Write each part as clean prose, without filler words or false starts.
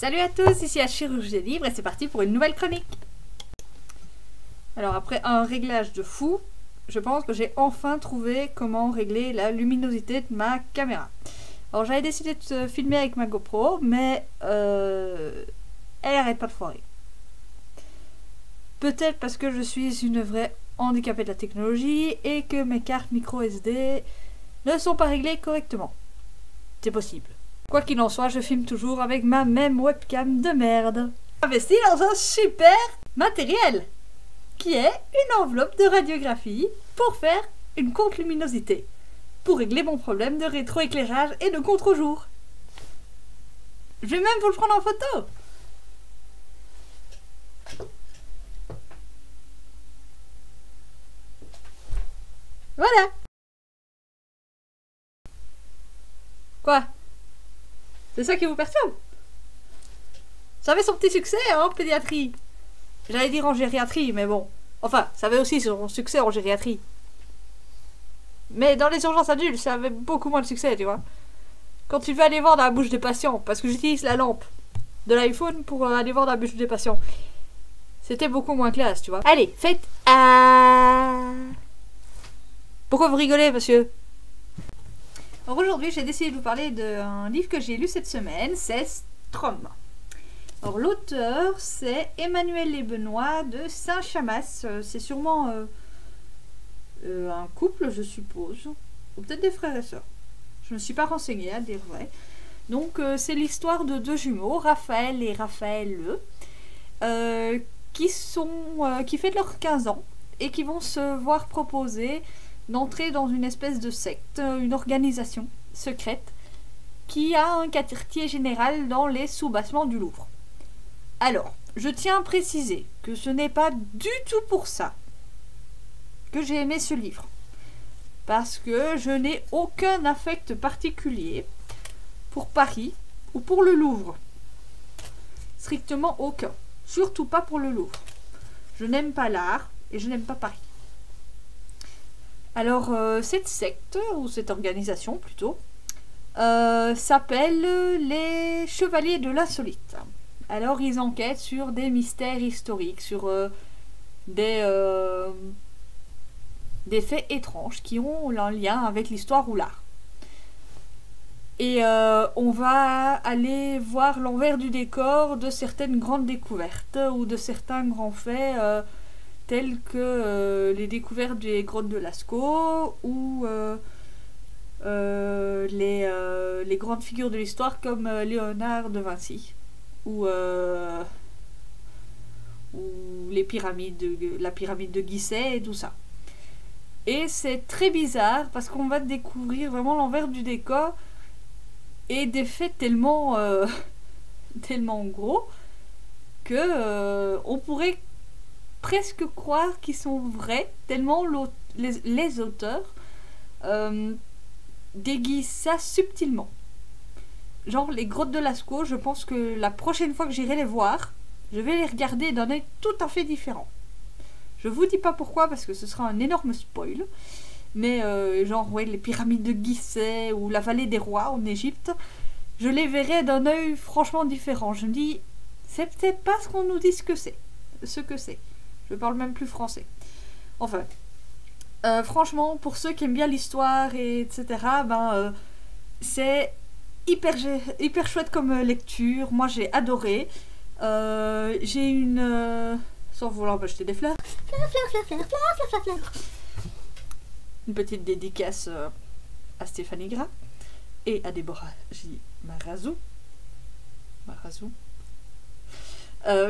Salut à tous, ici Achir Rouget Libre et c'est parti pour une nouvelle chronique. Alors après un réglage de fou, je pense que j'ai enfin trouvé comment régler la luminosité de ma caméra. Alors j'avais décidé de filmer avec ma GoPro, mais elle arrête pas de foirer. Peut-être parce que je suis une vraie handicapée de la technologie et que mes cartes micro SD ne sont pas réglées correctement. C'est possible. Quoi qu'il en soit, je filme toujours avec ma même webcam de merde. Investi dans un super matériel, qui est une enveloppe de radiographie pour faire une courte luminosité, pour régler mon problème de rétroéclairage et de contre-jour. Je vais même vous le prendre en photo. Voilà. Quoi? C'est ça qui vous perturbe? Ça avait son petit succès en pédiatrie. J'allais dire en gériatrie, mais bon. Enfin, ça avait aussi son succès en gériatrie. Mais dans les urgences adultes, ça avait beaucoup moins de succès, tu vois. Quand tu veux aller voir dans la bouche des patients, parce que j'utilise la lampe de l'iPhone pour aller voir dans la bouche des patients. C'était beaucoup moins classe, tu vois. Allez, faites ah. Pourquoi vous rigolez, monsieur? Alors aujourd'hui, j'ai décidé de vous parler d'un livre que j'ai lu cette semaine, c'est Strom. Alors l'auteur, c'est Emmanuel et Benoît de Saint-Chamas. C'est sûrement un couple, je suppose, ou peut-être des frères et sœurs. Je ne me suis pas renseignée, à dire vrai. Donc c'est l'histoire de deux jumeaux, Raphaël et Raphaël qui fêtent leurs 15 ans et qui vont se voir proposer d'entrer dans une espèce de secte, une organisation secrète qui a un quartier général dans les sous-bassements du Louvre. Alors, je tiens à préciser que ce n'est pas du tout pour ça que j'ai aimé ce livre. Parce que je n'ai aucun affect particulier pour Paris ou pour le Louvre. Strictement aucun. Surtout pas pour le Louvre. Je n'aime pas l'art et je n'aime pas Paris. Alors, cette secte, ou cette organisation plutôt, s'appelle les Chevaliers de l'Insolite. Alors, ils enquêtent sur des mystères historiques, sur des faits étranges qui ont un lien avec l'histoire ou l'art. Et on va aller voir l'envers du décor de certaines grandes découvertes ou de certains grands faits telles que les découvertes des grottes de Lascaux ou les grandes figures de l'histoire comme Léonard de Vinci ou les pyramides, la pyramide de Gizeh et tout ça. Et c'est très bizarre parce qu'on va découvrir vraiment l'envers du décor et des faits tellement tellement gros que on pourrait presque croire qu'ils sont vrais, tellement les auteurs déguisent ça subtilement. Genre les grottes de Lascaux, je pense que la prochaine fois que j'irai les voir, je vais les regarder d'un œil tout à fait différent. Je vous dis pas pourquoi parce que ce sera un énorme spoil, mais genre ouais, les pyramides de Gizeh ou la vallée des rois en Égypte, je les verrai d'un œil franchement différent. Je me dis, c'est peut-être pas ce qu'on nous dit ce que c'est. Je parle même plus français. Enfin, franchement, pour ceux qui aiment bien l'histoire et etc., c'est hyper chouette comme lecture. Moi, j'ai adoré. J'ai une... sans vouloir m'acheter des fleurs. Fleurs. Une petite dédicace à Stéphanie Gras et à Déborah J. Marazou.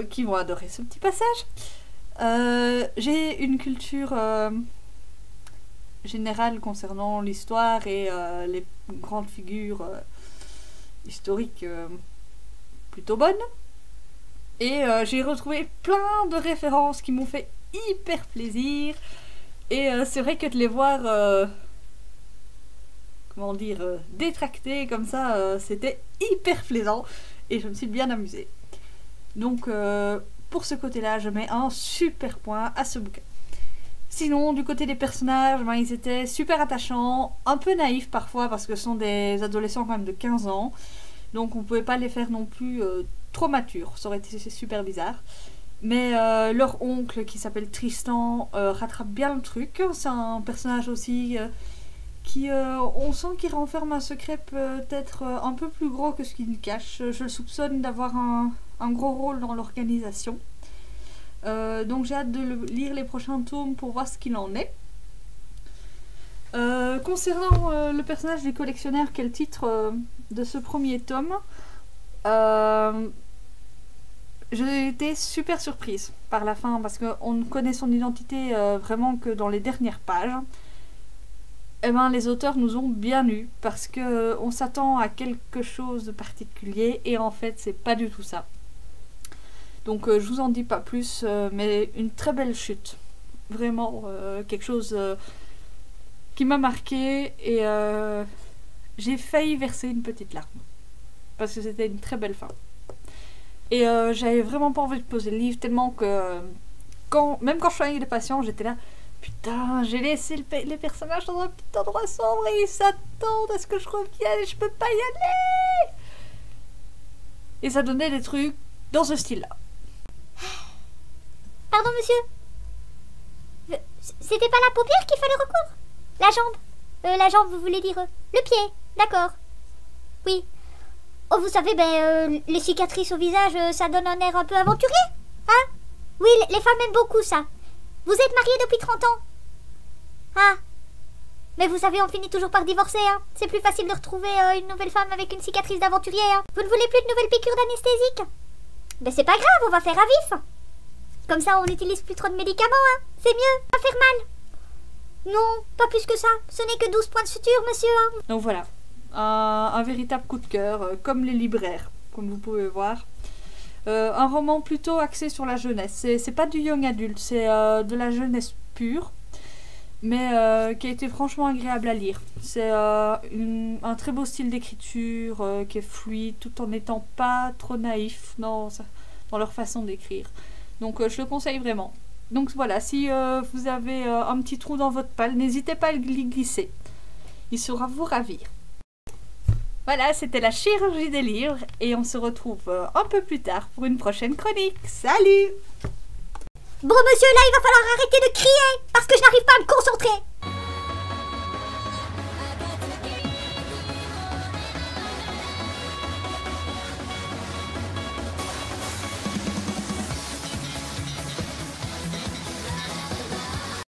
Qui vont adorer ce petit passage. J'ai une culture générale concernant l'histoire et les grandes figures historiques plutôt bonnes. Et j'ai retrouvé plein de références qui m'ont fait hyper plaisir. Et c'est vrai que de les voir, comment dire, détractés comme ça, c'était hyper plaisant. Et je me suis bien amusée. Donc, pour ce côté-là, je mets un super point à ce bouquin. Sinon, du côté des personnages, ils étaient super attachants, un peu naïfs parfois parce que ce sont des adolescents quand même de 15 ans. Donc on pouvait pas les faire non plus trop matures, ça aurait été super bizarre. Mais leur oncle qui s'appelle Tristan rattrape bien le truc. C'est un personnage aussi qui, on sent qu'il renferme un secret peut-être un peu plus gros que ce qu'il cache. Je le soupçonne d'avoir un gros rôle dans l'organisation. Donc j'ai hâte de lire les prochains tomes pour voir ce qu'il en est. Concernant le personnage du collectionneur, qui est le titre de ce premier tome, j'ai été super surprise par la fin parce qu'on ne connaît son identité vraiment que dans les dernières pages. Eh ben, les auteurs nous ont bien eu parce que on s'attend à quelque chose de particulier et en fait c'est pas du tout ça. Donc je vous en dis pas plus, mais une très belle chute, vraiment quelque chose qui m'a marqué et j'ai failli verser une petite larme parce que c'était une très belle fin. Et j'avais vraiment pas envie de poser le livre tellement que même quand je soignais des patients, j'étais là. Putain, j'ai laissé les personnages dans un petit endroit sombre et ils s'attendent à ce que je revienne et je peux pas y aller. Et ça donnait des trucs dans ce style-là. Pardon, monsieur. C'était pas la paupière qu'il fallait recoudre? La jambe. La jambe, vous voulez dire le pied. D'accord. Oui. Oh, vous savez, les cicatrices au visage, ça donne un air un peu aventurier. Hein? Oui, les femmes aiment beaucoup ça. Vous êtes mariés depuis 30 ans? Ah. Mais vous savez, on finit toujours par divorcer, hein. C'est plus facile de retrouver une nouvelle femme avec une cicatrice d'aventurier, hein. Vous ne voulez plus de nouvelles piqûres d'anesthésique? Ben c'est pas grave, on va faire à vif. Comme ça, on n'utilise plus trop de médicaments, hein. C'est mieux, pas faire mal. Non, pas plus que ça. Ce n'est que 12 points de suture, monsieur. Hein. Donc voilà, un véritable coup de cœur, comme les libraires, comme vous pouvez voir. Un roman plutôt axé sur la jeunesse. C'est pas du young adulte, c'est de la jeunesse pure, mais qui a été franchement agréable à lire. C'est un très beau style d'écriture qui est fluide, tout en n'étant pas trop naïf dans leur façon d'écrire. Donc je le conseille vraiment. Donc voilà, si vous avez un petit trou dans votre palle, n'hésitez pas à le glisser. Il saura vous ravir. Voilà, c'était la chirurgie des livres et on se retrouve un peu plus tard pour une prochaine chronique. Salut! Bon, monsieur, là, il va falloir arrêter de crier parce que je n'arrive pas à me concentrer.